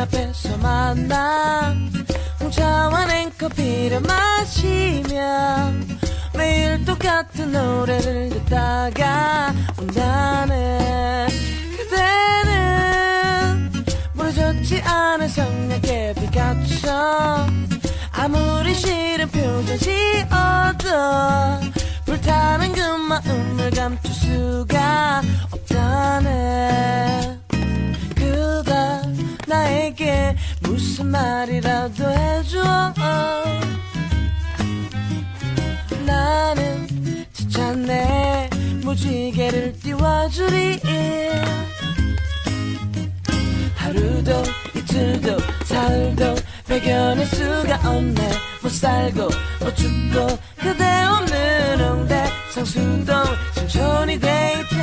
앞에서 만나 홍차와 냉커피를 마시며 매일 똑같은 노래를 듣다가 온다네. 그대는 무너졌지 않은 성냥개 빛같처럼 아무리 싫은 표정 지어도 불타는 그 마음을 감출 수가 없다네. 그대 나에게 무슨 말이라도 해줘. 나는 지쳤네. 무지개를 띄워주리. 하루도 이틀도 사흘도 배견할 수가 없네. 못 살고 못 죽고 그대 없는 홍대 상수동 신촌이 데이트